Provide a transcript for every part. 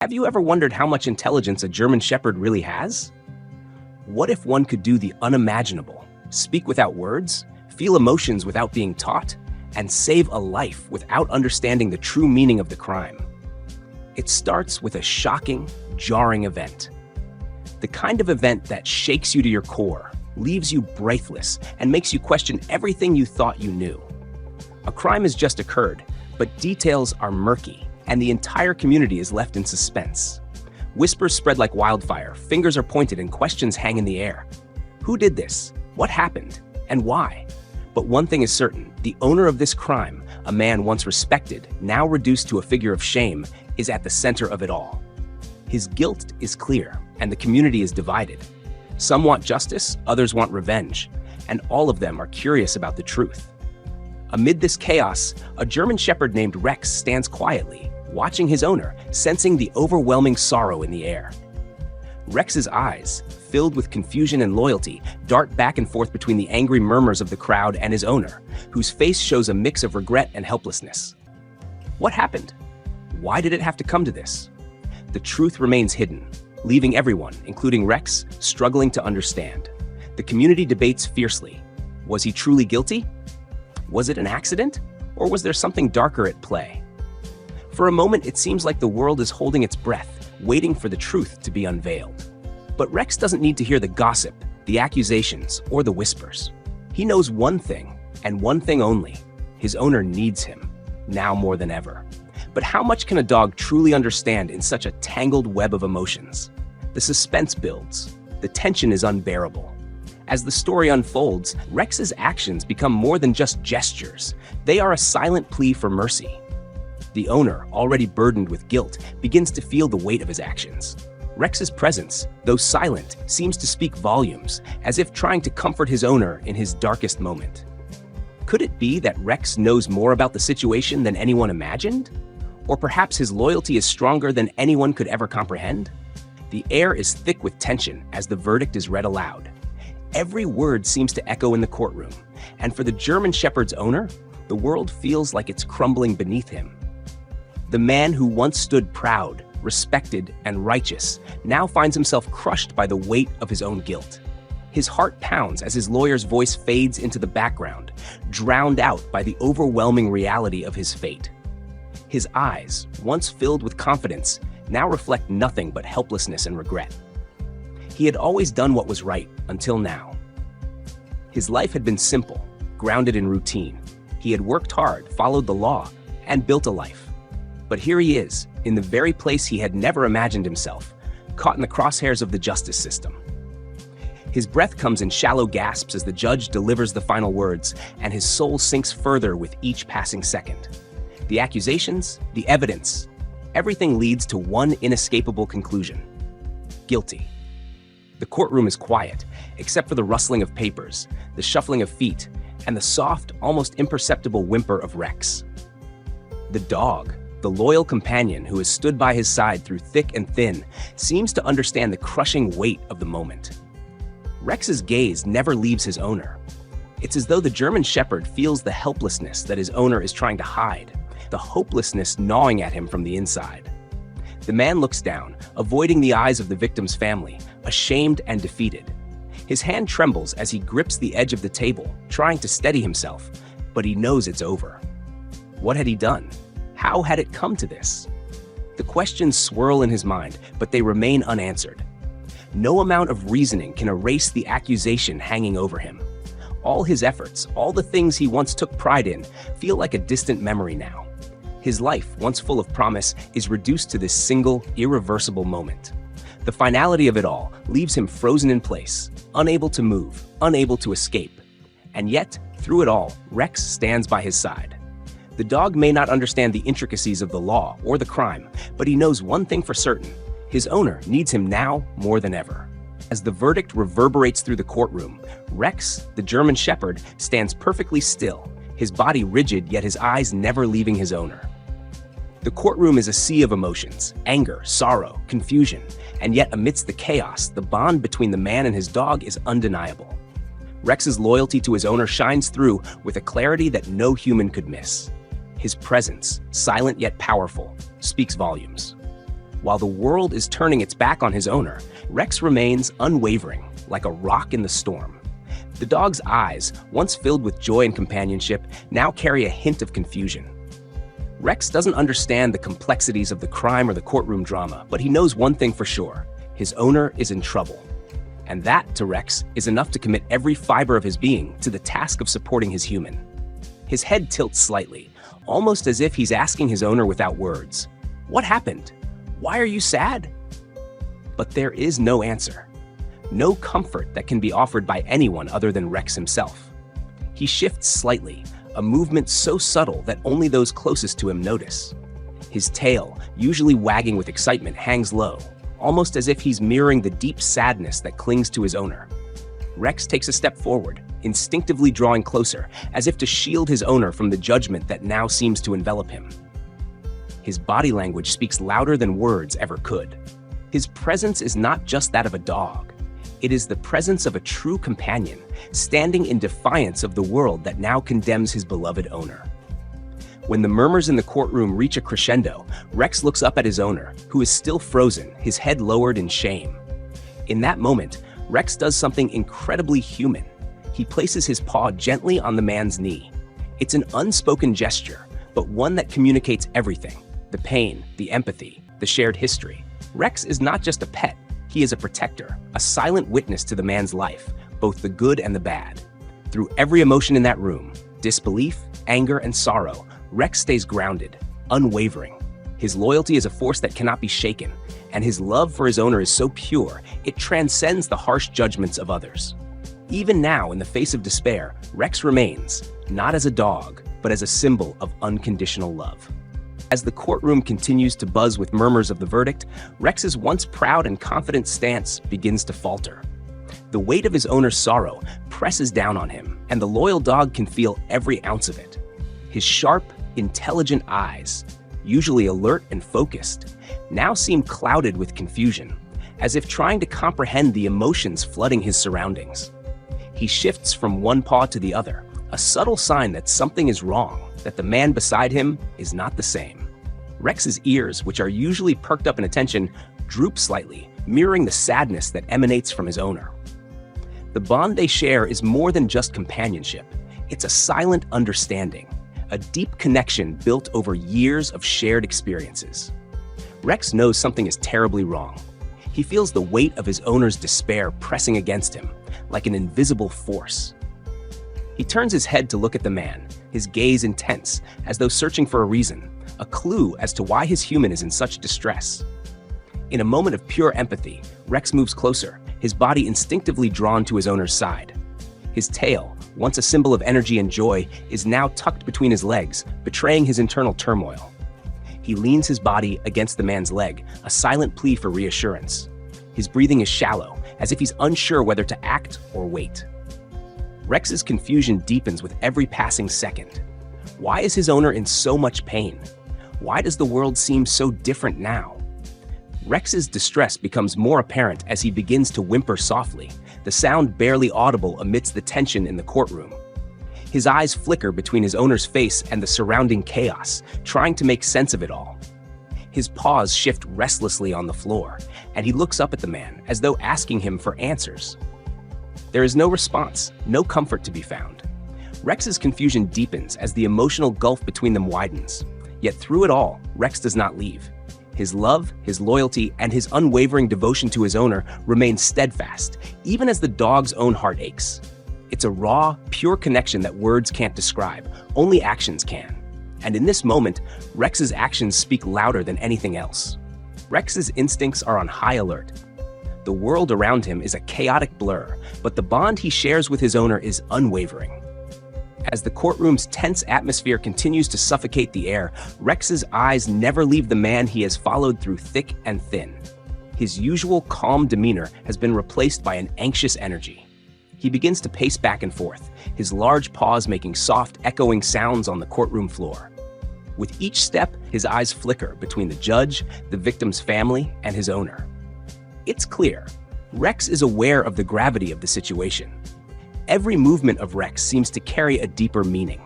Have you ever wondered how much intelligence a German Shepherd really has? What if one could do the unimaginable, speak without words, feel emotions without being taught, and save a life without understanding the true meaning of the crime? It starts with a shocking, jarring event. The kind of event that shakes you to your core, leaves you breathless, and makes you question everything you thought you knew. A crime has just occurred, but details are murky, and the entire community is left in suspense. Whispers spread like wildfire, fingers are pointed, and questions hang in the air. Who did this? What happened? And why? But one thing is certain, the owner of this crime, a man once respected, now reduced to a figure of shame, is at the center of it all. His guilt is clear, and the community is divided. Some want justice, others want revenge, and all of them are curious about the truth. Amid this chaos, a German Shepherd named Rex stands quietly, watching his owner, sensing the overwhelming sorrow in the air. Rex's eyes, filled with confusion and loyalty, dart back and forth between the angry murmurs of the crowd and his owner, whose face shows a mix of regret and helplessness. What happened? Why did it have to come to this? The truth remains hidden, leaving everyone, including Rex, struggling to understand. The community debates fiercely. Was he truly guilty? Was it an accident? Or was there something darker at play? For a moment, it seems like the world is holding its breath, waiting for the truth to be unveiled. But Rex doesn't need to hear the gossip, the accusations, or the whispers. He knows one thing, and one thing only. His owner needs him, now more than ever. But how much can a dog truly understand in such a tangled web of emotions? The suspense builds. The tension is unbearable. As the story unfolds, Rex's actions become more than just gestures. They are a silent plea for mercy. The owner, already burdened with guilt, begins to feel the weight of his actions. Rex's presence, though silent, seems to speak volumes, as if trying to comfort his owner in his darkest moment. Could it be that Rex knows more about the situation than anyone imagined? Or perhaps his loyalty is stronger than anyone could ever comprehend? The air is thick with tension as the verdict is read aloud. Every word seems to echo in the courtroom, and for the German Shepherd's owner, the world feels like it's crumbling beneath him. The man who once stood proud, respected, and righteous now finds himself crushed by the weight of his own guilt. His heart pounds as his lawyer's voice fades into the background, drowned out by the overwhelming reality of his fate. His eyes, once filled with confidence, now reflect nothing but helplessness and regret. He had always done what was right until now. His life had been simple, grounded in routine. He had worked hard, followed the law, and built a life. But here he is, in the very place he had never imagined himself, caught in the crosshairs of the justice system. His breath comes in shallow gasps as the judge delivers the final words, and his soul sinks further with each passing second. The accusations, the evidence, everything leads to one inescapable conclusion: guilty. The courtroom is quiet, except for the rustling of papers, the shuffling of feet, and the soft, almost imperceptible whimper of Rex. The dog, the loyal companion who has stood by his side through thick and thin, seems to understand the crushing weight of the moment. Rex's gaze never leaves his owner. It's as though the German Shepherd feels the helplessness that his owner is trying to hide, the hopelessness gnawing at him from the inside. The man looks down, avoiding the eyes of the victim's family, ashamed and defeated. His hand trembles as he grips the edge of the table, trying to steady himself, but he knows it's over. What had he done? How had it come to this? The questions swirl in his mind, but they remain unanswered. No amount of reasoning can erase the accusation hanging over him. All his efforts, all the things he once took pride in, feel like a distant memory now. His life, once full of promise, is reduced to this single, irreversible moment. The finality of it all leaves him frozen in place, unable to move, unable to escape. And yet, through it all, Rex stands by his side. The dog may not understand the intricacies of the law or the crime, but he knows one thing for certain: his owner needs him now more than ever. As the verdict reverberates through the courtroom, Rex, the German Shepherd, stands perfectly still, his body rigid yet his eyes never leaving his owner. The courtroom is a sea of emotions: anger, sorrow, confusion, and yet amidst the chaos, the bond between the man and his dog is undeniable. Rex's loyalty to his owner shines through with a clarity that no human could miss. His presence, silent yet powerful, speaks volumes. While the world is turning its back on his owner, Rex remains unwavering, like a rock in the storm. The dog's eyes, once filled with joy and companionship, now carry a hint of confusion. Rex doesn't understand the complexities of the crime or the courtroom drama, but he knows one thing for sure: his owner is in trouble. And that, to Rex, is enough to commit every fiber of his being to the task of supporting his human. His head tilts slightly, almost as if he's asking his owner without words, "What happened? Why are you sad?" But there is no answer. No comfort that can be offered by anyone other than Rex himself. He shifts slightly, a movement so subtle that only those closest to him notice. His tail, usually wagging with excitement, hangs low, almost as if he's mirroring the deep sadness that clings to his owner. Rex takes a step forward, instinctively drawing closer, as if to shield his owner from the judgment that now seems to envelop him. His body language speaks louder than words ever could. His presence is not just that of a dog. It is the presence of a true companion, standing in defiance of the world that now condemns his beloved owner. When the murmurs in the courtroom reach a crescendo, Rex looks up at his owner, who is still frozen, his head lowered in shame. In that moment, Rex does something incredibly human. He places his paw gently on the man's knee. It's an unspoken gesture, but one that communicates everything: the pain, the empathy, the shared history. Rex is not just a pet. He is a protector, a silent witness to the man's life, both the good and the bad. Through every emotion in that room, disbelief, anger, and sorrow, Rex stays grounded, unwavering. His loyalty is a force that cannot be shaken, and his love for his owner is so pure, it transcends the harsh judgments of others. Even now, in the face of despair, Rex remains, not as a dog, but as a symbol of unconditional love. As the courtroom continues to buzz with murmurs of the verdict, Rex's once proud and confident stance begins to falter. The weight of his owner's sorrow presses down on him, and the loyal dog can feel every ounce of it. His sharp, intelligent eyes, usually alert and focused, now seem clouded with confusion, as if trying to comprehend the emotions flooding his surroundings. He shifts from one paw to the other, a subtle sign that something is wrong, that the man beside him is not the same. Rex's ears, which are usually perked up in attention, droop slightly, mirroring the sadness that emanates from his owner. The bond they share is more than just companionship. It's a silent understanding, a deep connection built over years of shared experiences. Rex knows something is terribly wrong. He feels the weight of his owner's despair pressing against him, like an invisible force. He turns his head to look at the man, his gaze intense, as though searching for a reason, a clue as to why his human is in such distress. In a moment of pure empathy, Rex moves closer, his body instinctively drawn to his owner's side. His tail, once a symbol of energy and joy, is now tucked between his legs, betraying his internal turmoil. He leans his body against the man's leg, a silent plea for reassurance. His breathing is shallow, as if he's unsure whether to act or wait. Rex's confusion deepens with every passing second. Why is his owner in so much pain? Why does the world seem so different now? Rex's distress becomes more apparent as he begins to whimper softly, the sound barely audible amidst the tension in the courtroom. His eyes flicker between his owner's face and the surrounding chaos, trying to make sense of it all. His paws shift restlessly on the floor, and he looks up at the man as though asking him for answers. There is no response, no comfort to be found. Rex's confusion deepens as the emotional gulf between them widens. Yet through it all, Rex does not leave. His love, his loyalty, and his unwavering devotion to his owner remain steadfast, even as the dog's own heart aches. It's a raw, pure connection that words can't describe, only actions can. And in this moment, Rex's actions speak louder than anything else. Rex's instincts are on high alert. The world around him is a chaotic blur, but the bond he shares with his owner is unwavering. As the courtroom's tense atmosphere continues to suffocate the air, Rex's eyes never leave the man he has followed through thick and thin. His usual calm demeanor has been replaced by an anxious energy. He begins to pace back and forth, his large paws making soft, echoing sounds on the courtroom floor. With each step, his eyes flicker between the judge, the victim's family, and his owner. It's clear, Rex is aware of the gravity of the situation. Every movement of Rex seems to carry a deeper meaning.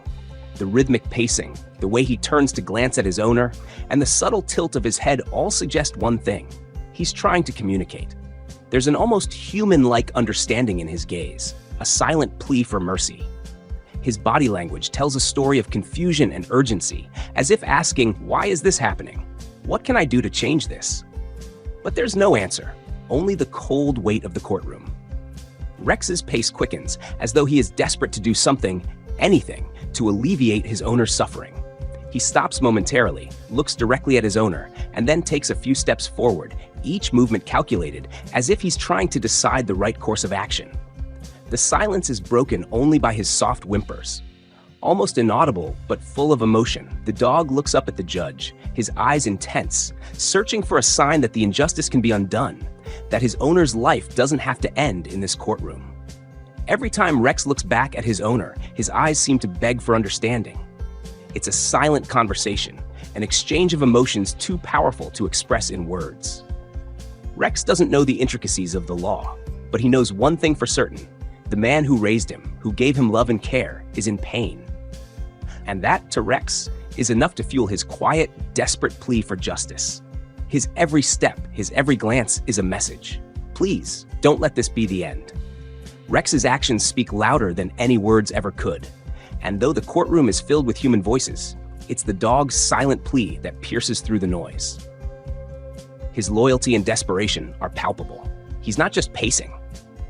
The rhythmic pacing, the way he turns to glance at his owner, and the subtle tilt of his head all suggest one thing: he's trying to communicate. There's an almost human-like understanding in his gaze, a silent plea for mercy. His body language tells a story of confusion and urgency, as if asking, "Why is this happening? What can I do to change this?" But there's no answer, only the cold weight of the courtroom. Rex's pace quickens, as though he is desperate to do something, anything, to alleviate his owner's suffering. He stops momentarily, looks directly at his owner, and then takes a few steps forward, each movement calculated, as if he's trying to decide the right course of action. The silence is broken only by his soft whimpers. Almost inaudible, but full of emotion, the dog looks up at the judge, his eyes intense, searching for a sign that the injustice can be undone, that his owner's life doesn't have to end in this courtroom. Every time Rex looks back at his owner, his eyes seem to beg for understanding. It's a silent conversation, an exchange of emotions too powerful to express in words. Rex doesn't know the intricacies of the law, but he knows one thing for certain: the man who raised him, who gave him love and care, is in pain. And that, to Rex, is enough to fuel his quiet, desperate plea for justice. His every step, his every glance is a message. Please, don't let this be the end. Rex's actions speak louder than any words ever could. And though the courtroom is filled with human voices, it's the dog's silent plea that pierces through the noise. His loyalty and desperation are palpable. He's not just pacing,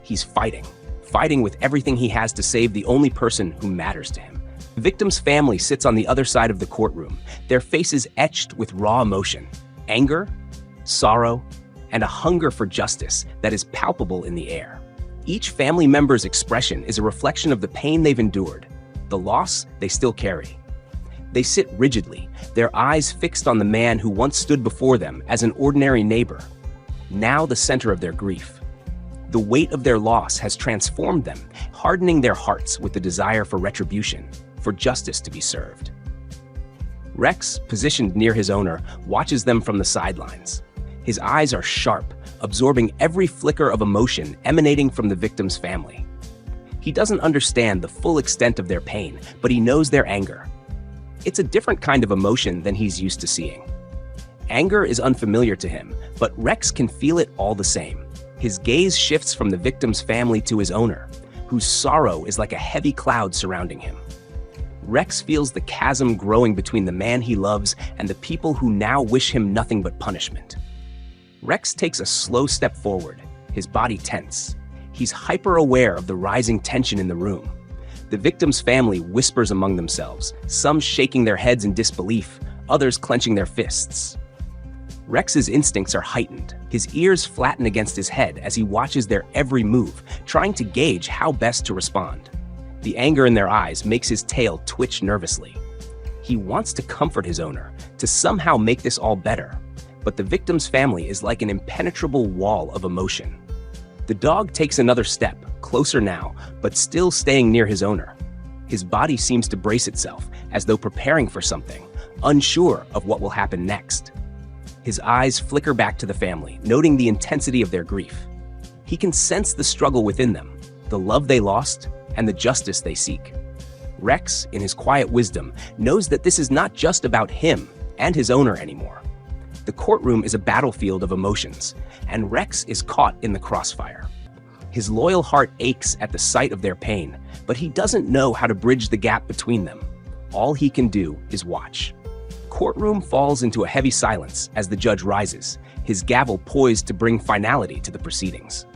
he's fighting with everything he has to save the only person who matters to him. The victim's family sits on the other side of the courtroom, their faces etched with raw emotion, anger, sorrow, and a hunger for justice that is palpable in the air. Each family member's expression is a reflection of the pain they've endured, the loss they still carry. They sit rigidly, their eyes fixed on the man who once stood before them as an ordinary neighbor, now the center of their grief. The weight of their loss has transformed them, hardening their hearts with the desire for retribution, for justice to be served. Rex, positioned near his owner, watches them from the sidelines. His eyes are sharp, absorbing every flicker of emotion emanating from the victim's family. He doesn't understand the full extent of their pain, but he knows their anger. It's a different kind of emotion than he's used to seeing. Anger is unfamiliar to him, but Rex can feel it all the same. His gaze shifts from the victim's family to his owner, whose sorrow is like a heavy cloud surrounding him. Rex feels the chasm growing between the man he loves and the people who now wish him nothing but punishment. Rex takes a slow step forward, his body tense. He's hyper-aware of the rising tension in the room. The victim's family whispers among themselves, some shaking their heads in disbelief, others clenching their fists. Rex's instincts are heightened. His ears flatten against his head as he watches their every move, trying to gauge how best to respond. The anger in their eyes makes his tail twitch nervously. He wants to comfort his owner, to somehow make this all better, but the victim's family is like an impenetrable wall of emotion. The dog takes another step, closer now, but still staying near his owner. His body seems to brace itself, as though preparing for something, unsure of what will happen next. His eyes flicker back to the family, noting the intensity of their grief. He can sense the struggle within them, the love they lost, and the justice they seek. Rex, in his quiet wisdom, knows that this is not just about him and his owner anymore. The courtroom is a battlefield of emotions, and Rex is caught in the crossfire. His loyal heart aches at the sight of their pain, but he doesn't know how to bridge the gap between them. All he can do is watch. Courtroom falls into a heavy silence as the judge rises, his gavel poised to bring finality to the proceedings.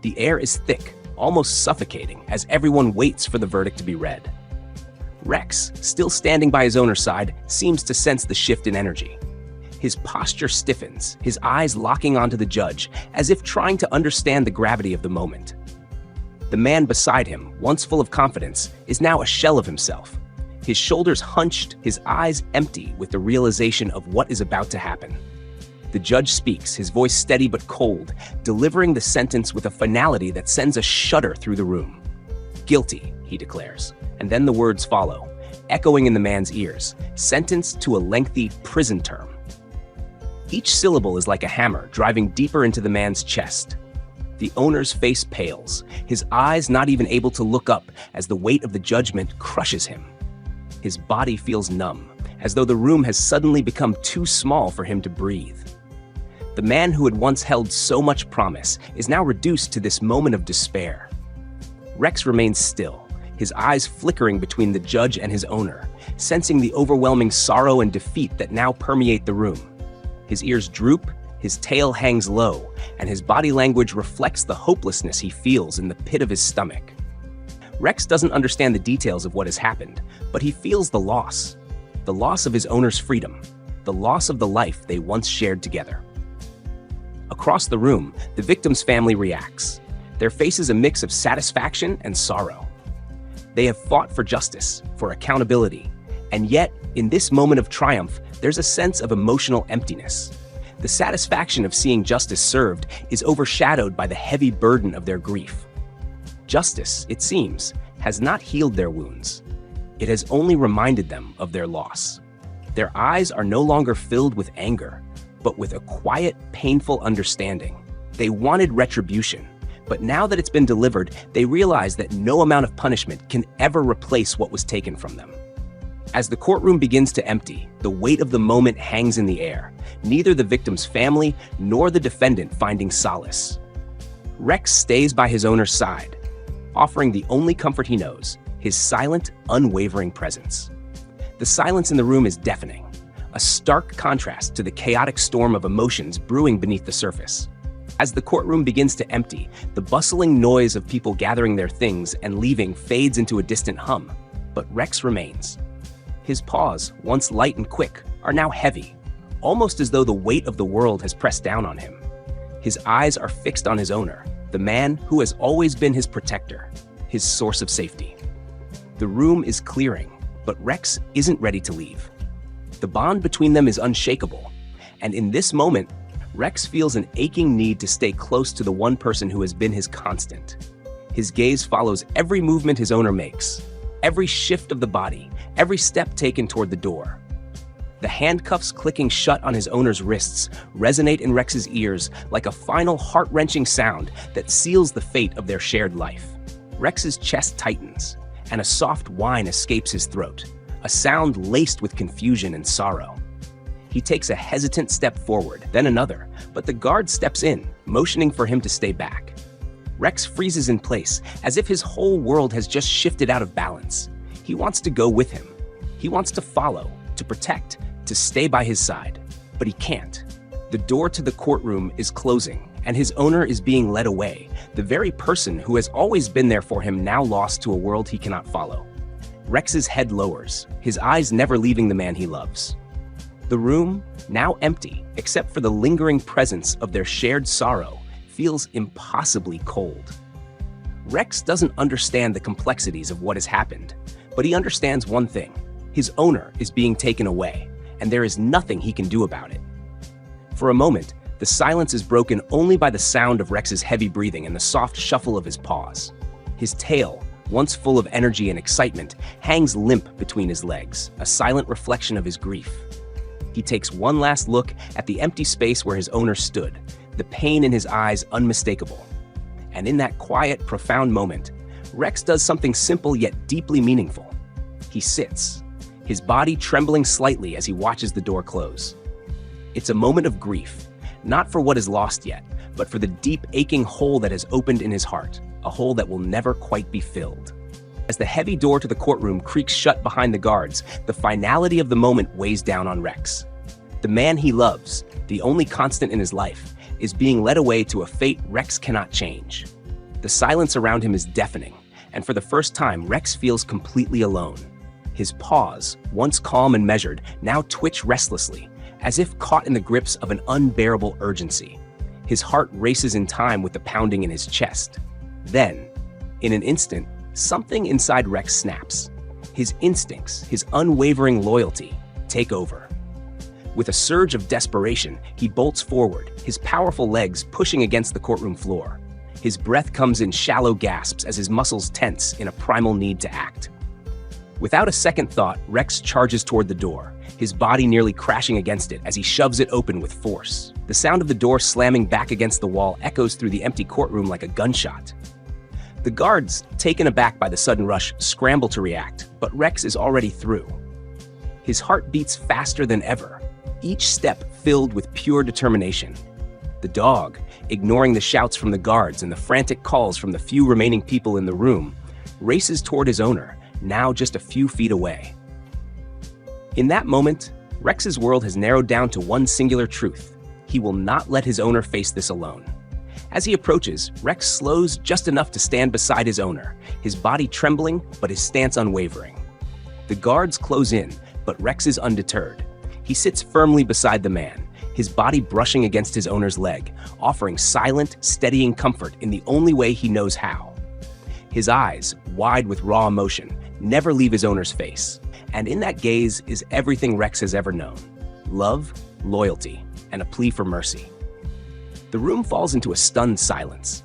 The air is thick, almost suffocating, as everyone waits for the verdict to be read. Rex, still standing by his owner's side, seems to sense the shift in energy. His posture stiffens, his eyes locking onto the judge, as if trying to understand the gravity of the moment. The man beside him, once full of confidence, is now a shell of himself. His shoulders hunched, his eyes empty with the realization of what is about to happen. The judge speaks, his voice steady but cold, delivering the sentence with a finality that sends a shudder through the room. "Guilty," he declares, and then the words follow, echoing in the man's ears, "sentenced to a lengthy prison term." Each syllable is like a hammer driving deeper into the man's chest. The owner's face pales, his eyes not even able to look up as the weight of the judgment crushes him. His body feels numb, as though the room has suddenly become too small for him to breathe. The man who had once held so much promise is now reduced to this moment of despair. Rex remains still, his eyes flickering between the judge and his owner, sensing the overwhelming sorrow and defeat that now permeate the room. His ears droop, his tail hangs low, and his body language reflects the hopelessness he feels in the pit of his stomach. Rex doesn't understand the details of what has happened, but he feels the loss of his owner's freedom, the loss of the life they once shared together. Across the room, the victim's family reacts, their faces a mix of satisfaction and sorrow. They have fought for justice, for accountability, and yet, in this moment of triumph, there's a sense of emotional emptiness. The satisfaction of seeing justice served is overshadowed by the heavy burden of their grief. Justice, it seems, has not healed their wounds. It has only reminded them of their loss. Their eyes are no longer filled with anger, but with a quiet, painful understanding. They wanted retribution, but now that it's been delivered, they realize that no amount of punishment can ever replace what was taken from them. As the courtroom begins to empty, the weight of the moment hangs in the air, neither the victim's family nor the defendant finding solace. Rex stays by his owner's side, offering the only comfort he knows, his silent, unwavering presence. The silence in the room is deafening, a stark contrast to the chaotic storm of emotions brewing beneath the surface. As the courtroom begins to empty, the bustling noise of people gathering their things and leaving fades into a distant hum, but Rex remains. His paws, once light and quick, are now heavy, almost as though the weight of the world has pressed down on him. His eyes are fixed on his owner, the man who has always been his protector, his source of safety. The room is clearing, but Rex isn't ready to leave. The bond between them is unshakable, and in this moment, Rex feels an aching need to stay close to the one person who has been his constant. His gaze follows every movement his owner makes, every shift of the body, every step taken toward the door. The handcuffs clicking shut on his owner's wrists resonate in Rex's ears like a final heart-wrenching sound that seals the fate of their shared life. Rex's chest tightens, and a soft whine escapes his throat, a sound laced with confusion and sorrow. He takes a hesitant step forward, then another, but the guard steps in, motioning for him to stay back. Rex freezes in place, as if his whole world has just shifted out of balance. He wants to go with him. He wants to follow, to protect, to stay by his side. But he can't. The door to the courtroom is closing, and his owner is being led away, the very person who has always been there for him now lost to a world he cannot follow. Rex's head lowers, his eyes never leaving the man he loves. The room, now empty, except for the lingering presence of their shared sorrow, feels impossibly cold. Rex doesn't understand the complexities of what has happened, but he understands one thing. His owner is being taken away, and there is nothing he can do about it. For a moment, the silence is broken only by the sound of Rex's heavy breathing and the soft shuffle of his paws. His tail, once full of energy and excitement, hangs limp between his legs, a silent reflection of his grief. He takes one last look at the empty space where his owner stood, the pain in his eyes unmistakable. And in that quiet, profound moment, Rex does something simple yet deeply meaningful. He sits, his body trembling slightly as he watches the door close. It's a moment of grief, not for what is lost yet, but for the deep, aching hole that has opened in his heart, a hole that will never quite be filled. As the heavy door to the courtroom creaks shut behind the guards, the finality of the moment weighs down on Rex. The man he loves, the only constant in his life, is being led away to a fate Rex cannot change. The silence around him is deafening, and for the first time, Rex feels completely alone. His paws, once calm and measured, now twitch restlessly, as if caught in the grips of an unbearable urgency. His heart races in time with the pounding in his chest. Then, in an instant, something inside Rex snaps. His instincts, his unwavering loyalty, take over. With a surge of desperation, he bolts forward, his powerful legs pushing against the courtroom floor. His breath comes in shallow gasps as his muscles tense in a primal need to act. Without a second thought, Rex charges toward the door, his body nearly crashing against it as he shoves it open with force. The sound of the door slamming back against the wall echoes through the empty courtroom like a gunshot. The guards, taken aback by the sudden rush, scramble to react, but Rex is already through. His heart beats faster than ever, each step filled with pure determination. The dog, ignoring the shouts from the guards and the frantic calls from the few remaining people in the room, races toward his owner, now just a few feet away. In that moment, Rex's world has narrowed down to one singular truth: he will not let his owner face this alone. As he approaches, Rex slows just enough to stand beside his owner, his body trembling but his stance unwavering. The guards close in, but Rex is undeterred. He sits firmly beside the man, his body brushing against his owner's leg, offering silent, steadying comfort in the only way he knows how. His eyes, wide with raw emotion, never leave his owner's face, and in that gaze is everything Rex has ever known: love, loyalty, and a plea for mercy. The room falls into a stunned silence.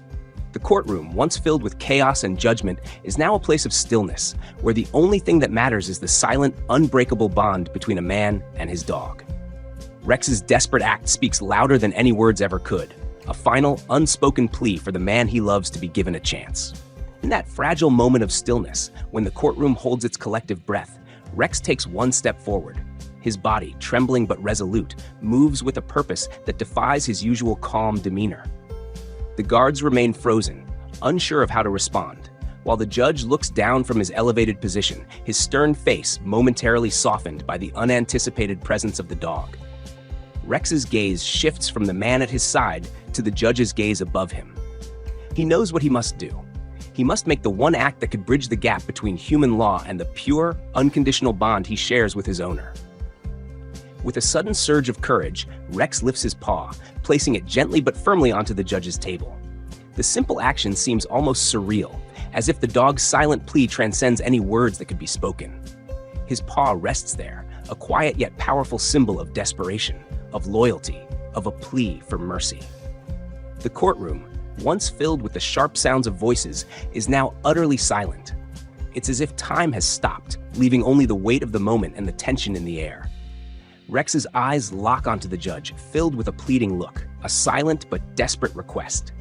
The courtroom, once filled with chaos and judgment, is now a place of stillness, where the only thing that matters is the silent, unbreakable bond between a man and his dog. Rex's desperate act speaks louder than any words ever could, a final, unspoken plea for the man he loves to be given a chance. In that fragile moment of stillness, when the courtroom holds its collective breath, Rex takes one step forward. His body, trembling but resolute, moves with a purpose that defies his usual calm demeanor. The guards remain frozen, unsure of how to respond, while the judge looks down from his elevated position, his stern face momentarily softened by the unanticipated presence of the dog. Rex's gaze shifts from the man at his side to the judge's gaze above him. He knows what he must do. He must make the one act that could bridge the gap between human law and the pure, unconditional bond he shares with his owner. With a sudden surge of courage, Rex lifts his paw, placing it gently but firmly onto the judge's table. The simple action seems almost surreal, as if the dog's silent plea transcends any words that could be spoken. His paw rests there, a quiet yet powerful symbol of desperation, of loyalty, of a plea for mercy. The courtroom, once filled with the sharp sounds of voices, is now utterly silent. It's as if time has stopped, leaving only the weight of the moment and the tension in the air. Rex's eyes lock onto the judge, filled with a pleading look, a silent but desperate request.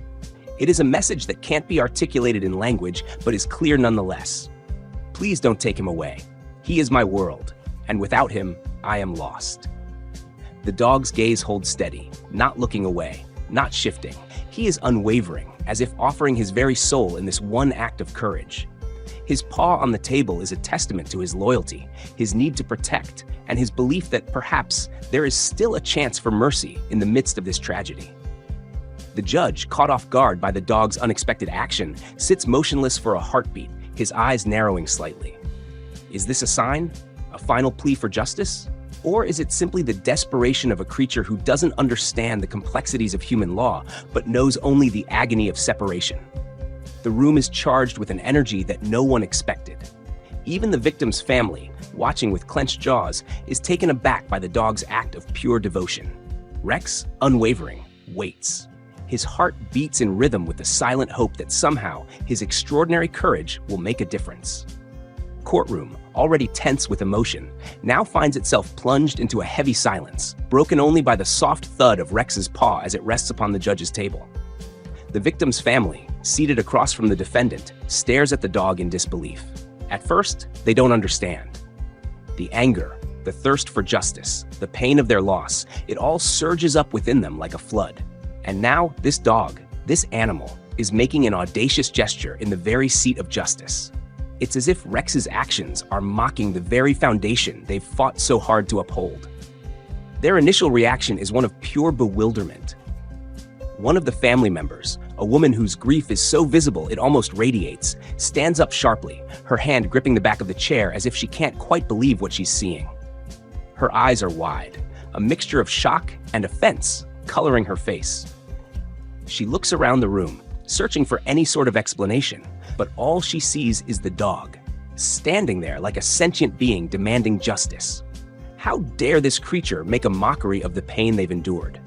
It is a message that can't be articulated in language, but is clear nonetheless. Please don't take him away. He is my world, and without him, I am lost. The dog's gaze holds steady, not looking away, not shifting. He is unwavering, as if offering his very soul in this one act of courage. His paw on the table is a testament to his loyalty, his need to protect, and his belief that perhaps there is still a chance for mercy in the midst of this tragedy. The judge, caught off guard by the dog's unexpected action, sits motionless for a heartbeat, his eyes narrowing slightly. Is this a sign? A final plea for justice? Or is it simply the desperation of a creature who doesn't understand the complexities of human law, but knows only the agony of separation? The room is charged with an energy that no one expected. Even the victim's family, watching with clenched jaws, is taken aback by the dog's act of pure devotion. Rex, unwavering, waits. His heart beats in rhythm with the silent hope that somehow his extraordinary courage will make a difference. Courtroom, already tense with emotion, now finds itself plunged into a heavy silence, broken only by the soft thud of Rex's paw as it rests upon the judge's table. The victim's family, seated across from the defendant, stares at the dog in disbelief. At first, they don't understand. The anger, the thirst for justice, the pain of their loss, it all surges up within them like a flood. And now, this dog, this animal, is making an audacious gesture in the very seat of justice. It's as if Rex's actions are mocking the very foundation they've fought so hard to uphold. Their initial reaction is one of pure bewilderment. One of the family members, a woman whose grief is so visible it almost radiates, stands up sharply, her hand gripping the back of the chair as if she can't quite believe what she's seeing. Her eyes are wide, a mixture of shock and offense coloring her face. She looks around the room, searching for any sort of explanation, but all she sees is the dog, standing there like a sentient being demanding justice. How dare this creature make a mockery of the pain they've endured?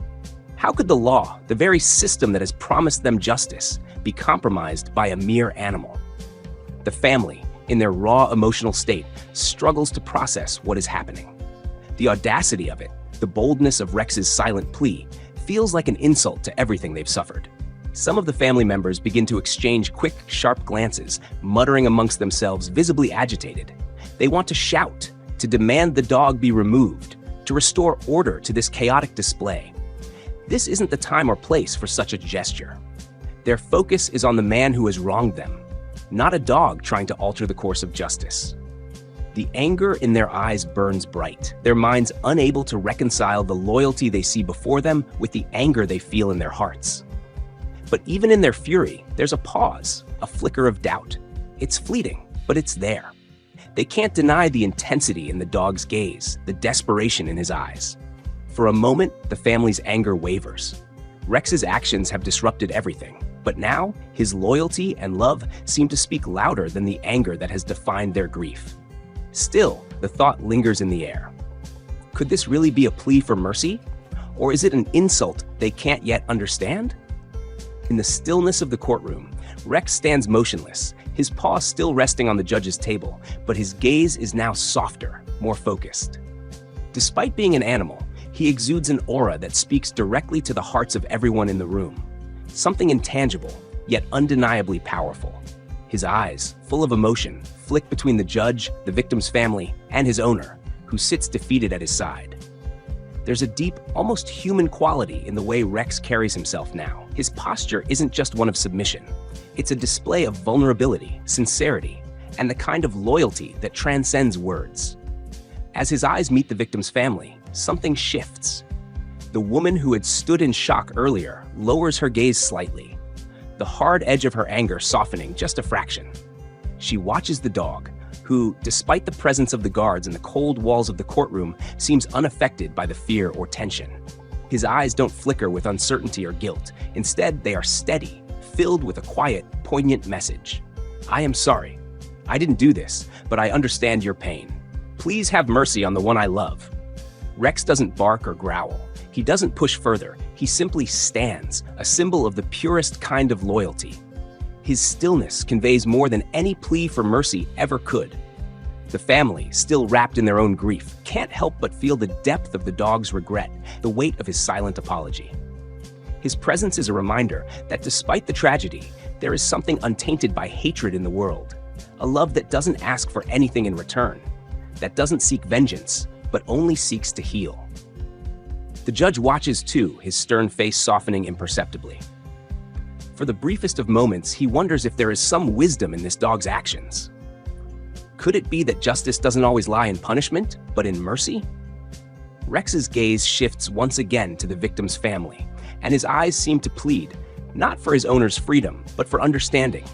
How could the law, the very system that has promised them justice, be compromised by a mere animal? The family, in their raw emotional state, struggles to process what is happening. The audacity of it, the boldness of Rex's silent plea, feels like an insult to everything they've suffered. Some of the family members begin to exchange quick, sharp glances, muttering amongst themselves, visibly agitated. They want to shout, to demand the dog be removed, to restore order to this chaotic display. This isn't the time or place for such a gesture. Their focus is on the man who has wronged them, not a dog trying to alter the course of justice. The anger in their eyes burns bright, their minds unable to reconcile the loyalty they see before them with the anger they feel in their hearts. But even in their fury, there's a pause, a flicker of doubt. It's fleeting, but it's there. They can't deny the intensity in the dog's gaze, the desperation in his eyes. For a moment, the family's anger wavers. Rex's actions have disrupted everything, but now his loyalty and love seem to speak louder than the anger that has defined their grief. Still, the thought lingers in the air. Could this really be a plea for mercy? Or is it an insult they can't yet understand? In the stillness of the courtroom, Rex stands motionless, his paw still resting on the judge's table, but his gaze is now softer, more focused. Despite being an animal, he exudes an aura that speaks directly to the hearts of everyone in the room. Something intangible, yet undeniably powerful. His eyes, full of emotion, flick between the judge, the victim's family, and his owner, who sits defeated at his side. There's a deep, almost human quality in the way Rex carries himself now. His posture isn't just one of submission. It's a display of vulnerability, sincerity, and the kind of loyalty that transcends words. As his eyes meet the victim's family, something shifts. The woman who had stood in shock earlier lowers her gaze slightly, the hard edge of her anger softening just a fraction. She watches the dog, who, despite the presence of the guards and the cold walls of the courtroom, seems unaffected by the fear or tension. His eyes don't flicker with uncertainty or guilt. Instead, they are steady, filled with a quiet, poignant message. I am sorry. I didn't do this, but I understand your pain. Please have mercy on the one I love. Rex doesn't bark or growl. He doesn't push further. He simply stands, a symbol of the purest kind of loyalty. His stillness conveys more than any plea for mercy ever could. The family, still wrapped in their own grief, can't help but feel the depth of the dog's regret, the weight of his silent apology. His presence is a reminder that despite the tragedy, there is something untainted by hatred in the world, a love that doesn't ask for anything in return, that doesn't seek vengeance, but only seeks to heal. The judge watches too, his stern face softening imperceptibly. For the briefest of moments, he wonders if there is some wisdom in this dog's actions. Could it be that justice doesn't always lie in punishment, but in mercy? Rex's gaze shifts once again to the victim's family, and his eyes seem to plead, not for his owner's freedom, but for understanding.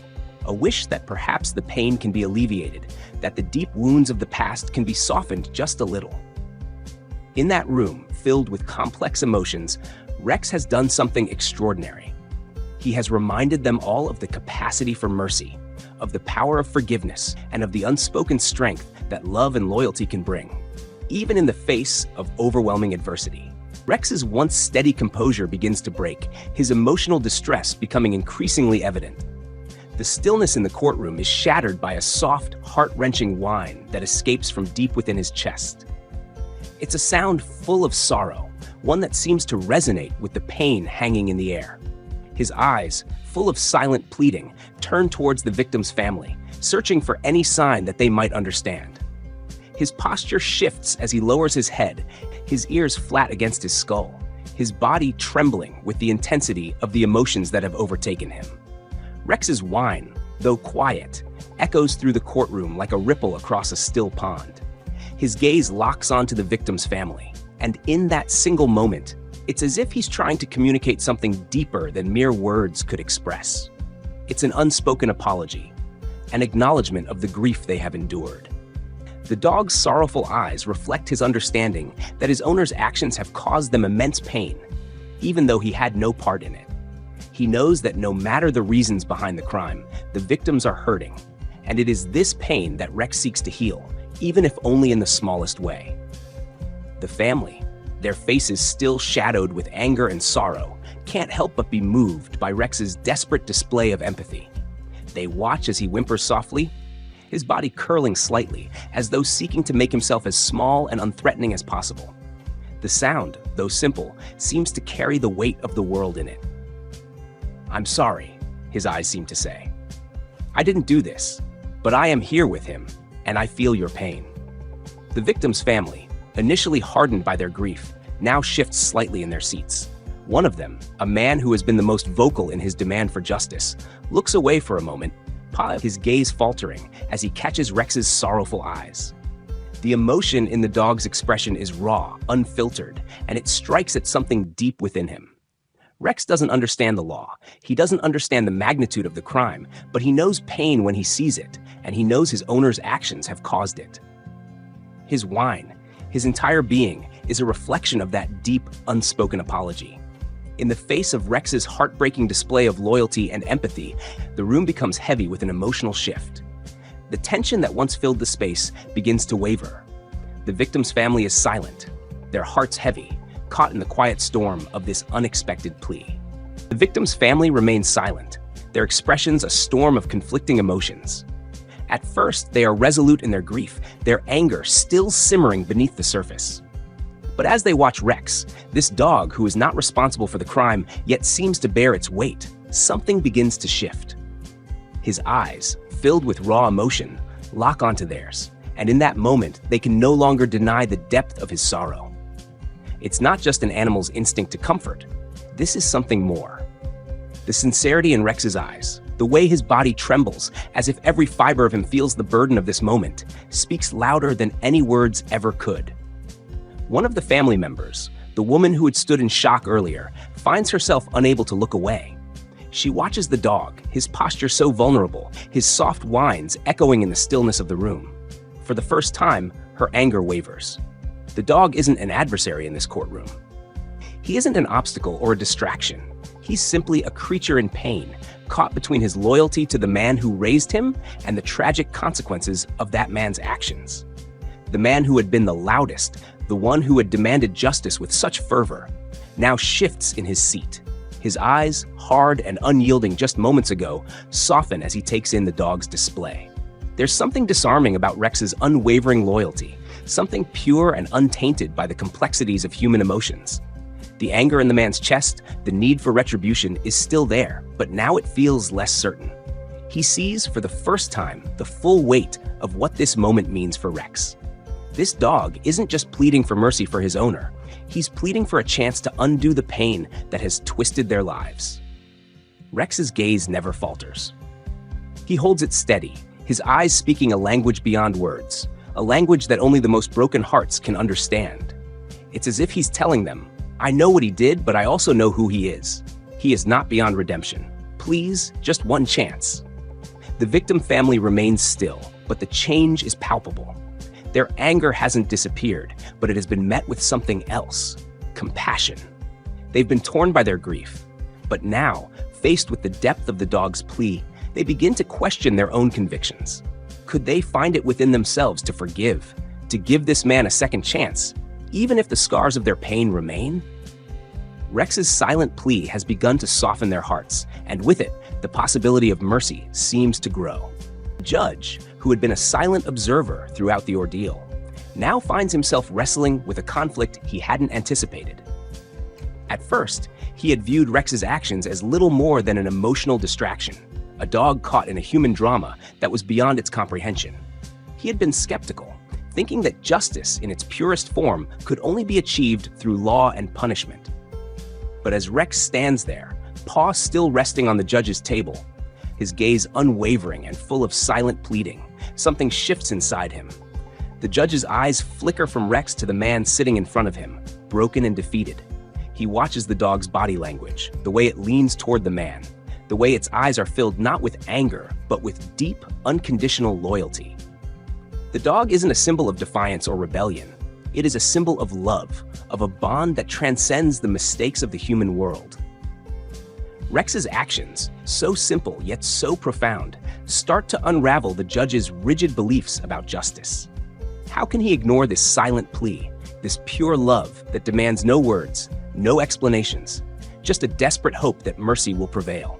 A wish that perhaps the pain can be alleviated, that the deep wounds of the past can be softened just a little. In that room, filled with complex emotions, Rex has done something extraordinary. He has reminded them all of the capacity for mercy, of the power of forgiveness, and of the unspoken strength that love and loyalty can bring, even in the face of overwhelming adversity. Rex's once steady composure begins to break, his emotional distress becoming increasingly evident. The stillness in the courtroom is shattered by a soft, heart-wrenching whine that escapes from deep within his chest. It's a sound full of sorrow, one that seems to resonate with the pain hanging in the air. His eyes, full of silent pleading, turn towards the victim's family, searching for any sign that they might understand. His posture shifts as he lowers his head, his ears flat against his skull, his body trembling with the intensity of the emotions that have overtaken him. Rex's whine, though quiet, echoes through the courtroom like a ripple across a still pond. His gaze locks onto the victim's family, and in that single moment, it's as if he's trying to communicate something deeper than mere words could express. It's an unspoken apology, an acknowledgement of the grief they have endured. The dog's sorrowful eyes reflect his understanding that his owner's actions have caused them immense pain, even though he had no part in it. He knows that no matter the reasons behind the crime, the victims are hurting, and it is this pain that Rex seeks to heal, even if only in the smallest way. The family, their faces still shadowed with anger and sorrow, can't help but be moved by Rex's desperate display of empathy. They watch as he whimpers softly, his body curling slightly, as though seeking to make himself as small and unthreatening as possible. The sound, though simple, seems to carry the weight of the world in it. "I'm sorry," his eyes seem to say. "I didn't do this, but I am here with him, and I feel your pain." The victim's family, initially hardened by their grief, now shifts slightly in their seats. One of them, a man who has been the most vocal in his demand for justice, looks away for a moment, his gaze faltering as he catches Rex's sorrowful eyes. The emotion in the dog's expression is raw, unfiltered, and it strikes at something deep within him. Rex doesn't understand the law. He doesn't understand the magnitude of the crime, but he knows pain when he sees it, and he knows his owner's actions have caused it. His whine, his entire being, is a reflection of that deep, unspoken apology. In the face of Rex's heartbreaking display of loyalty and empathy, the room becomes heavy with an emotional shift. The tension that once filled the space begins to waver. The victim's family is silent, their hearts heavy, caught in the quiet storm of this unexpected plea. The victim's family remains silent, their expressions a storm of conflicting emotions. At first, they are resolute in their grief, their anger still simmering beneath the surface. But as they watch Rex, this dog who is not responsible for the crime yet seems to bear its weight, something begins to shift. His eyes, filled with raw emotion, lock onto theirs, and in that moment, they can no longer deny the depth of his sorrow. It's not just an animal's instinct to comfort. This is something more. The sincerity in Rex's eyes, the way his body trembles, as if every fiber of him feels the burden of this moment, speaks louder than any words ever could. One of the family members, the woman who had stood in shock earlier, finds herself unable to look away. She watches the dog, his posture so vulnerable, his soft whines echoing in the stillness of the room. For the first time, her anger wavers. The dog isn't an adversary in this courtroom. He isn't an obstacle or a distraction. He's simply a creature in pain, caught between his loyalty to the man who raised him and the tragic consequences of that man's actions. The man who had been the loudest, the one who had demanded justice with such fervor, now shifts in his seat. His eyes, hard and unyielding just moments ago, soften as he takes in the dog's display. There's something disarming about Rex's unwavering loyalty, something pure and untainted by the complexities of human emotions. The anger in the man's chest, the need for retribution is still there, but now it feels less certain. He sees, for the first time, the full weight of what this moment means for Rex. This dog isn't just pleading for mercy for his owner. He's pleading for a chance to undo the pain that has twisted their lives. Rex's gaze never falters. He holds it steady, his eyes speaking a language beyond words, a language that only the most broken hearts can understand. It's as if he's telling them, "I know what he did, but I also know who he is. He is not beyond redemption. Please, just one chance." The victim family remains still, but the change is palpable. Their anger hasn't disappeared, but it has been met with something else: compassion. They've been torn by their grief, but now, faced with the depth of the dog's plea, they begin to question their own convictions. Could they find it within themselves to forgive, to give this man a second chance, even if the scars of their pain remain? Rex's silent plea has begun to soften their hearts, and with it, the possibility of mercy seems to grow. The judge, who had been a silent observer throughout the ordeal, now finds himself wrestling with a conflict he hadn't anticipated. At first, he had viewed Rex's actions as little more than an emotional distraction, a dog caught in a human drama that was beyond its comprehension. He had been skeptical, thinking that justice in its purest form could only be achieved through law and punishment. But as Rex stands there, paw still resting on the judge's table, his gaze unwavering and full of silent pleading, something shifts inside him. The judge's eyes flicker from Rex to the man sitting in front of him, broken and defeated. He watches the dog's body language, the way it leans toward the man, the way its eyes are filled not with anger, but with deep, unconditional loyalty. The dog isn't a symbol of defiance or rebellion. It is a symbol of love, of a bond that transcends the mistakes of the human world. Rex's actions, so simple yet so profound, start to unravel the judge's rigid beliefs about justice. How can he ignore this silent plea, this pure love that demands no words, no explanations, just a desperate hope that mercy will prevail?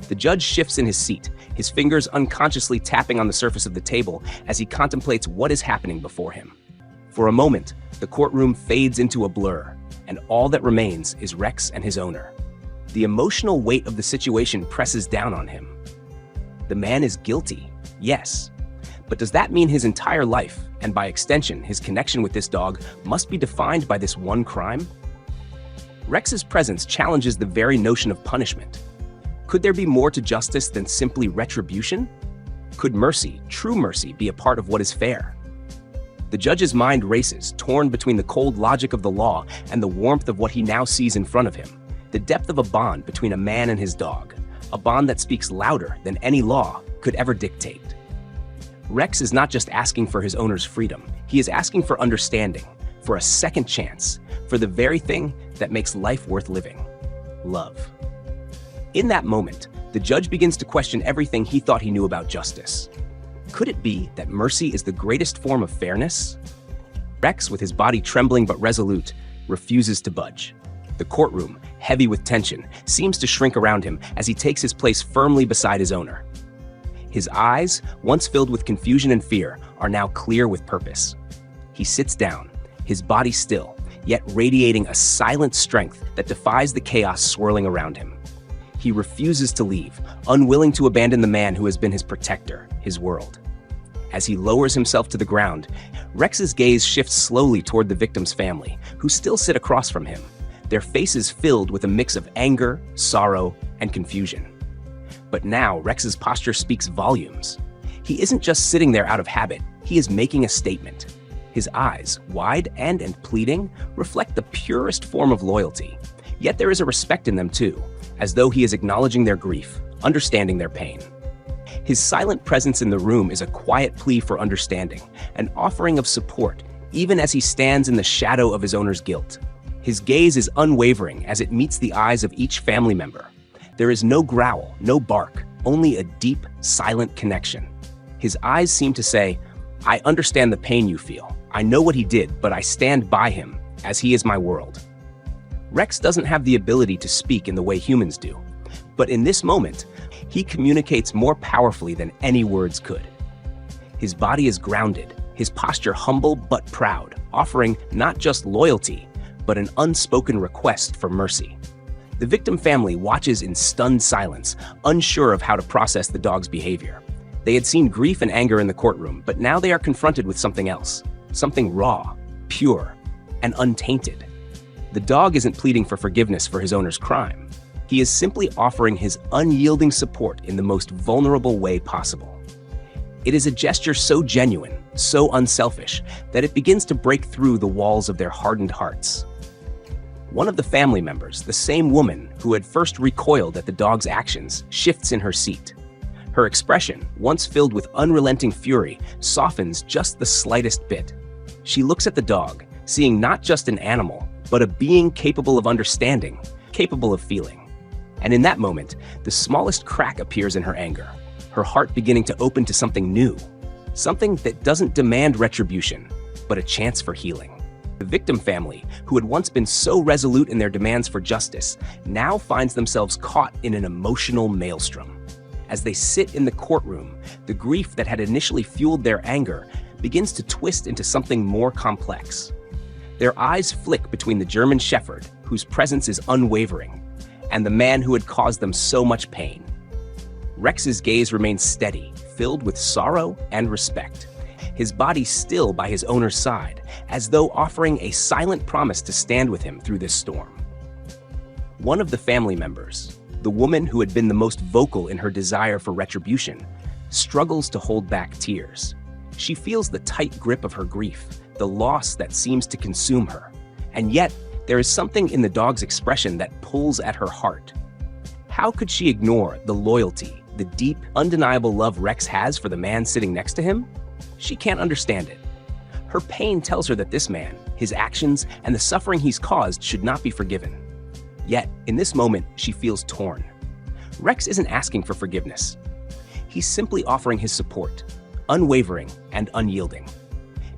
The judge shifts in his seat, his fingers unconsciously tapping on the surface of the table as he contemplates what is happening before him. For a moment, the courtroom fades into a blur, and all that remains is Rex and his owner. The emotional weight of the situation presses down on him. The man is guilty, yes. But does that mean his entire life, and by extension, his connection with this dog, must be defined by this one crime? Rex's presence challenges the very notion of punishment. Could there be more to justice than simply retribution? Could mercy, true mercy, be a part of what is fair? The judge's mind races, torn between the cold logic of the law and the warmth of what he now sees in front of him. The depth of a bond between a man and his dog, a bond that speaks louder than any law could ever dictate. Rex is not just asking for his owner's freedom, he is asking for understanding, for a second chance, for the very thing that makes life worth living: love. In that moment, the judge begins to question everything he thought he knew about justice. Could it be that mercy is the greatest form of fairness? Rex, with his body trembling but resolute, refuses to budge. The courtroom, heavy with tension, seems to shrink around him as he takes his place firmly beside his owner. His eyes, once filled with confusion and fear, are now clear with purpose. He sits down, his body still, yet radiating a silent strength that defies the chaos swirling around him. He refuses to leave, unwilling to abandon the man who has been his protector, his world. As he lowers himself to the ground, Rex's gaze shifts slowly toward the victim's family, who still sit across from him, their faces filled with a mix of anger, sorrow, and confusion. But now, Rex's posture speaks volumes. He isn't just sitting there out of habit, he is making a statement. His eyes, wide and pleading, reflect the purest form of loyalty. Yet there is a respect in them too, as though he is acknowledging their grief, understanding their pain. His silent presence in the room is a quiet plea for understanding, an offering of support, even as he stands in the shadow of his owner's guilt. His gaze is unwavering as it meets the eyes of each family member. There is no growl, no bark, only a deep, silent connection. His eyes seem to say, "I understand the pain you feel. I know what he did, but I stand by him, as he is my world." Rex doesn't have the ability to speak in the way humans do, but in this moment, he communicates more powerfully than any words could. His body is grounded, his posture humble but proud, offering not just loyalty, but an unspoken request for mercy. The victim family watches in stunned silence, unsure of how to process the dog's behavior. They had seen grief and anger in the courtroom, but now they are confronted with something else, something raw, pure, and untainted. The dog isn't pleading for forgiveness for his owner's crime. He is simply offering his unyielding support in the most vulnerable way possible. It is a gesture so genuine, so unselfish, that it begins to break through the walls of their hardened hearts. One of the family members, the same woman who had first recoiled at the dog's actions, shifts in her seat. Her expression, once filled with unrelenting fury, softens just the slightest bit. She looks at the dog, seeing not just an animal, but a being capable of understanding, capable of feeling. And in that moment, the smallest crack appears in her anger, her heart beginning to open to something new, something that doesn't demand retribution, but a chance for healing. The victim family, who had once been so resolute in their demands for justice, now finds themselves caught in an emotional maelstrom. As they sit in the courtroom, the grief that had initially fueled their anger begins to twist into something more complex. Their eyes flick between the German Shepherd, whose presence is unwavering, and the man who had caused them so much pain. Rex's gaze remains steady, filled with sorrow and respect, his body still by his owner's side, as though offering a silent promise to stand with him through this storm. One of the family members, the woman who had been the most vocal in her desire for retribution, struggles to hold back tears. She feels the tight grip of her grief, the loss that seems to consume her, and yet there is something in the dog's expression that pulls at her heart. How could she ignore the loyalty, the deep, undeniable love Rex has for the man sitting next to him? She can't understand it. Her pain tells her that this man, his actions, and the suffering he's caused should not be forgiven. Yet, in this moment, she feels torn. Rex isn't asking for forgiveness. He's simply offering his support, unwavering and unyielding.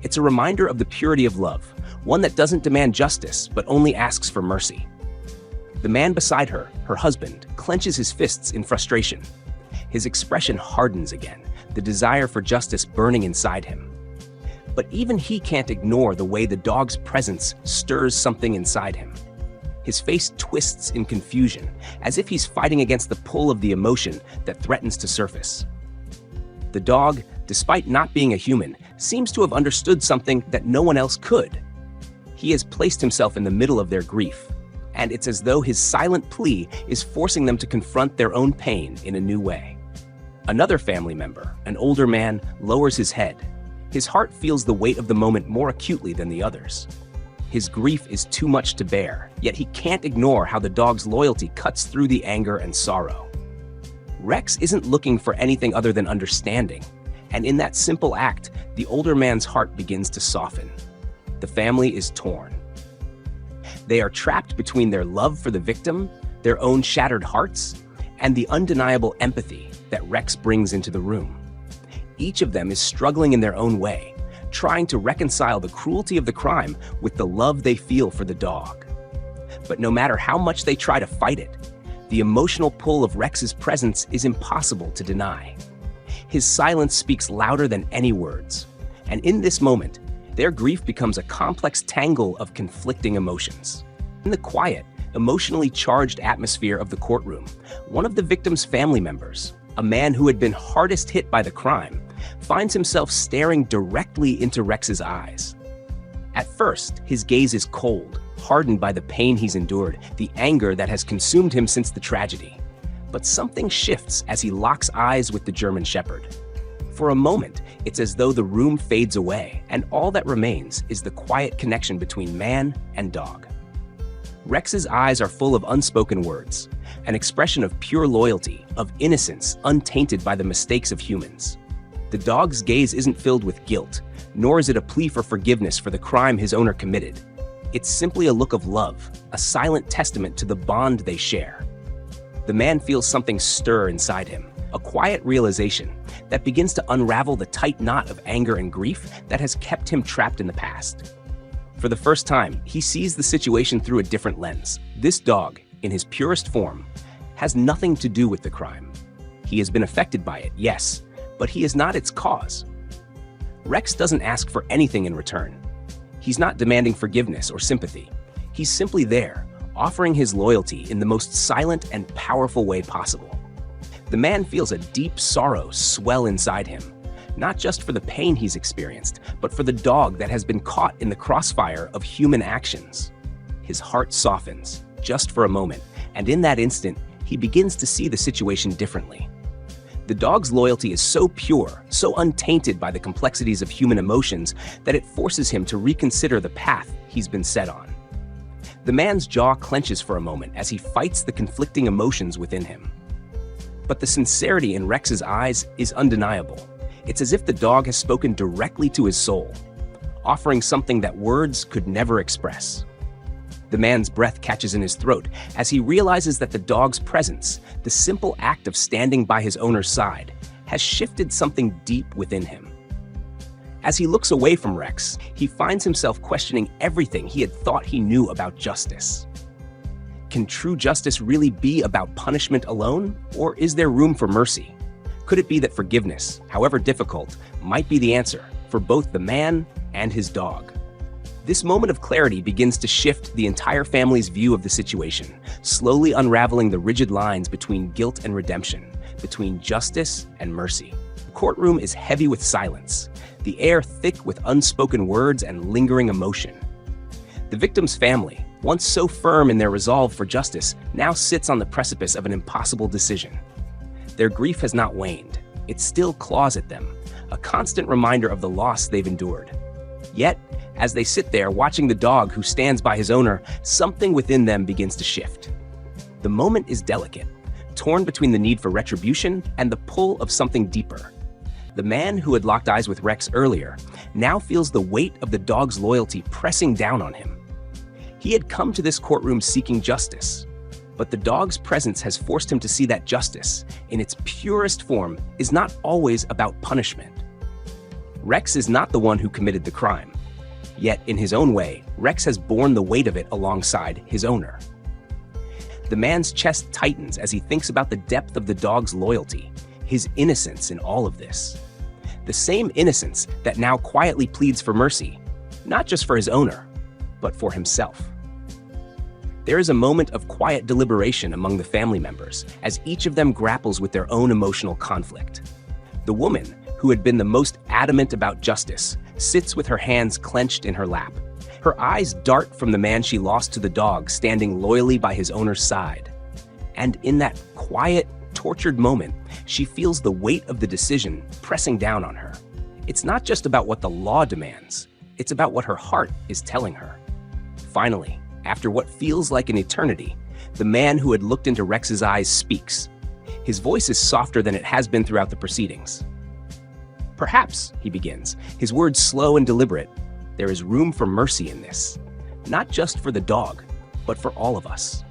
It's a reminder of the purity of love, one that doesn't demand justice, but only asks for mercy. The man beside her, her husband, clenches his fists in frustration. His expression hardens again, the desire for justice burning inside him. But even he can't ignore the way the dog's presence stirs something inside him. His face twists in confusion, as if he's fighting against the pull of the emotion that threatens to surface. The dog, despite not being a human, seems to have understood something that no one else could. He has placed himself in the middle of their grief, and it's as though his silent plea is forcing them to confront their own pain in a new way. Another family member, an older man, lowers his head. His heart feels the weight of the moment more acutely than the others. His grief is too much to bear, yet he can't ignore how the dog's loyalty cuts through the anger and sorrow. Rex isn't looking for anything other than understanding, and in that simple act, the older man's heart begins to soften. The family is torn. They are trapped between their love for the victim, their own shattered hearts, and the undeniable empathy that Rex brings into the room. Each of them is struggling in their own way, trying to reconcile the cruelty of the crime with the love they feel for the dog. But no matter how much they try to fight it, the emotional pull of Rex's presence is impossible to deny. His silence speaks louder than any words, and in this moment, their grief becomes a complex tangle of conflicting emotions. In the quiet, emotionally charged atmosphere of the courtroom, one of the victim's family members, a man who had been hardest hit by the crime, finds himself staring directly into Rex's eyes. At first, his gaze is cold, hardened by the pain he's endured, the anger that has consumed him since the tragedy. But something shifts as he locks eyes with the German Shepherd. For a moment, it's as though the room fades away, and all that remains is the quiet connection between man and dog. Rex's eyes are full of unspoken words, an expression of pure loyalty, of innocence untainted by the mistakes of humans. The dog's gaze isn't filled with guilt, nor is it a plea for forgiveness for the crime his owner committed. It's simply a look of love, a silent testament to the bond they share. The man feels something stir inside him, a quiet realization that begins to unravel the tight knot of anger and grief that has kept him trapped in the past. For the first time, he sees the situation through a different lens. This dog, in his purest form, has nothing to do with the crime. He has been affected by it, yes, but he is not its cause. Rex doesn't ask for anything in return. He's not demanding forgiveness or sympathy. He's simply there, offering his loyalty in the most silent and powerful way possible. The man feels a deep sorrow swell inside him, not just for the pain he's experienced, but for the dog that has been caught in the crossfire of human actions. His heart softens, just for a moment, and in that instant, he begins to see the situation differently. The dog's loyalty is so pure, so untainted by the complexities of human emotions, that it forces him to reconsider the path he's been set on. The man's jaw clenches for a moment as he fights the conflicting emotions within him. But the sincerity in Rex's eyes is undeniable. It's as if the dog has spoken directly to his soul, offering something that words could never express. The man's breath catches in his throat as he realizes that the dog's presence, the simple act of standing by his owner's side, has shifted something deep within him. As he looks away from Rex, he finds himself questioning everything he had thought he knew about justice. Can true justice really be about punishment alone, or is there room for mercy? Could it be that forgiveness, however difficult, might be the answer for both the man and his dog? This moment of clarity begins to shift the entire family's view of the situation, slowly unraveling the rigid lines between guilt and redemption, between justice and mercy. The courtroom is heavy with silence, the air thick with unspoken words and lingering emotion. The victim's family, once so firm in their resolve for justice, now sits on the precipice of an impossible decision. Their grief has not waned. It still claws at them, a constant reminder of the loss they've endured. Yet, as they sit there watching the dog who stands by his owner, something within them begins to shift. The moment is delicate, torn between the need for retribution and the pull of something deeper. The man who had locked eyes with Rex earlier now feels the weight of the dog's loyalty pressing down on him. He had come to this courtroom seeking justice, but the dog's presence has forced him to see that justice, in its purest form, is not always about punishment. Rex is not the one who committed the crime. Yet, in his own way, Rex has borne the weight of it alongside his owner. The man's chest tightens as he thinks about the depth of the dog's loyalty, his innocence in all of this. The same innocence that now quietly pleads for mercy, not just for his owner, but for himself. There is a moment of quiet deliberation among the family members as each of them grapples with their own emotional conflict. The woman, who had been the most adamant about justice, sits with her hands clenched in her lap. Her eyes dart from the man she lost to the dog standing loyally by his owner's side. And in that quiet, tortured moment, she feels the weight of the decision pressing down on her. It's not just about what the law demands, it's about what her heart is telling her. Finally, after what feels like an eternity, the man who had looked into Rex's eyes speaks. His voice is softer than it has been throughout the proceedings. "Perhaps," he begins, his words slow and deliberate, "there is room for mercy in this. Not just for the dog, but for all of us."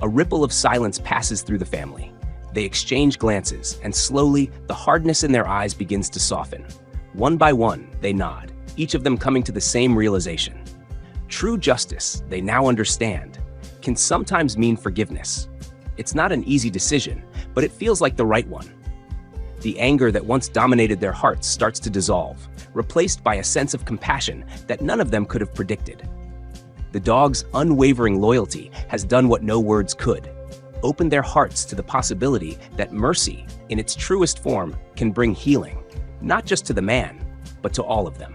A ripple of silence passes through the family. They exchange glances, and slowly, the hardness in their eyes begins to soften. One by one, they nod, each of them coming to the same realization. True justice, they now understand, can sometimes mean forgiveness. It's not an easy decision, but it feels like the right one. The anger that once dominated their hearts starts to dissolve, replaced by a sense of compassion that none of them could have predicted. The dog's unwavering loyalty has done what no words could, opened their hearts to the possibility that mercy, in its truest form, can bring healing, not just to the man, but to all of them.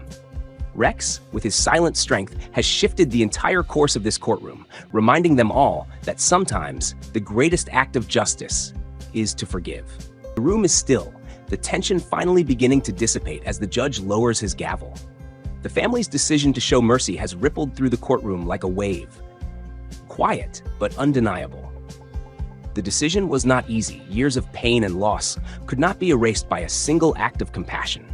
Rex, with his silent strength, has shifted the entire course of this courtroom, reminding them all that sometimes the greatest act of justice is to forgive. The room is still, the tension finally beginning to dissipate as the judge lowers his gavel. The family's decision to show mercy has rippled through the courtroom like a wave. Quiet, but undeniable. The decision was not easy. Years of pain and loss could not be erased by a single act of compassion.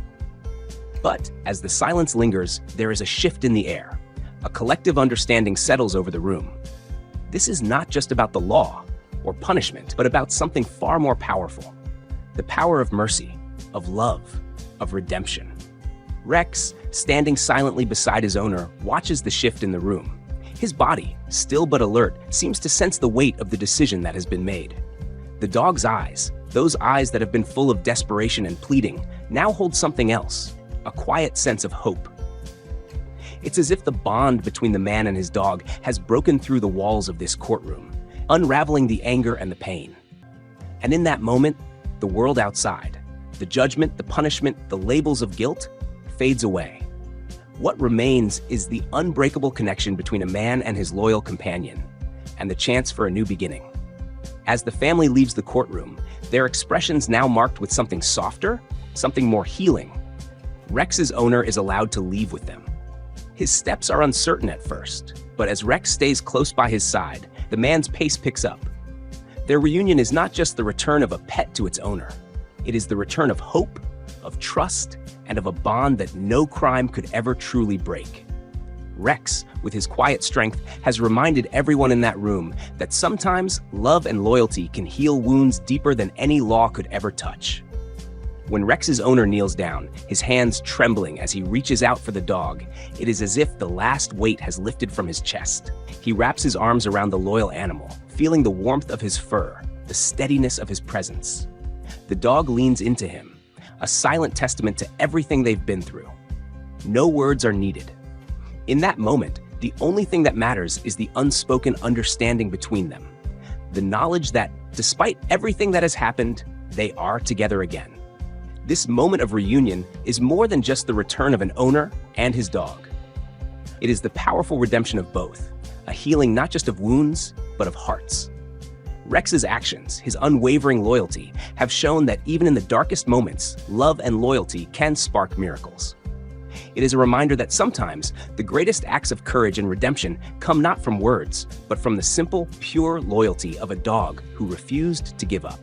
But as the silence lingers, there is a shift in the air. A collective understanding settles over the room. This is not just about the law or punishment, but about something far more powerful. The power of mercy, of love, of redemption. Rex, standing silently beside his owner, watches the shift in the room. His body, still but alert, seems to sense the weight of the decision that has been made. The dog's eyes, those eyes that have been full of desperation and pleading, now hold something else. A quiet sense of hope. It's as if the bond between the man and his dog has broken through the walls of this courtroom, unraveling the anger and the pain. And in that moment, the world outside, the judgment, the punishment, the labels of guilt, fades away. What remains is the unbreakable connection between a man and his loyal companion, and the chance for a new beginning. As the family leaves the courtroom, their expressions now marked with something softer, something more healing. Rex's owner is allowed to leave with them. His steps are uncertain at first, but as Rex stays close by his side, the man's pace picks up. Their reunion is not just the return of a pet to its owner. It is the return of hope, of trust, and of a bond that no crime could ever truly break. Rex, with his quiet strength, has reminded everyone in that room that sometimes love and loyalty can heal wounds deeper than any law could ever touch. When Rex's owner kneels down, his hands trembling as he reaches out for the dog, it is as if the last weight has lifted from his chest. He wraps his arms around the loyal animal, feeling the warmth of his fur, the steadiness of his presence. The dog leans into him, a silent testament to everything they've been through. No words are needed. In that moment, the only thing that matters is the unspoken understanding between them. The knowledge that, despite everything that has happened, they are together again. This moment of reunion is more than just the return of an owner and his dog. It is the powerful redemption of both, a healing not just of wounds, but of hearts. Rex's actions, his unwavering loyalty, have shown that even in the darkest moments, love and loyalty can spark miracles. It is a reminder that sometimes the greatest acts of courage and redemption come not from words, but from the simple, pure loyalty of a dog who refused to give up.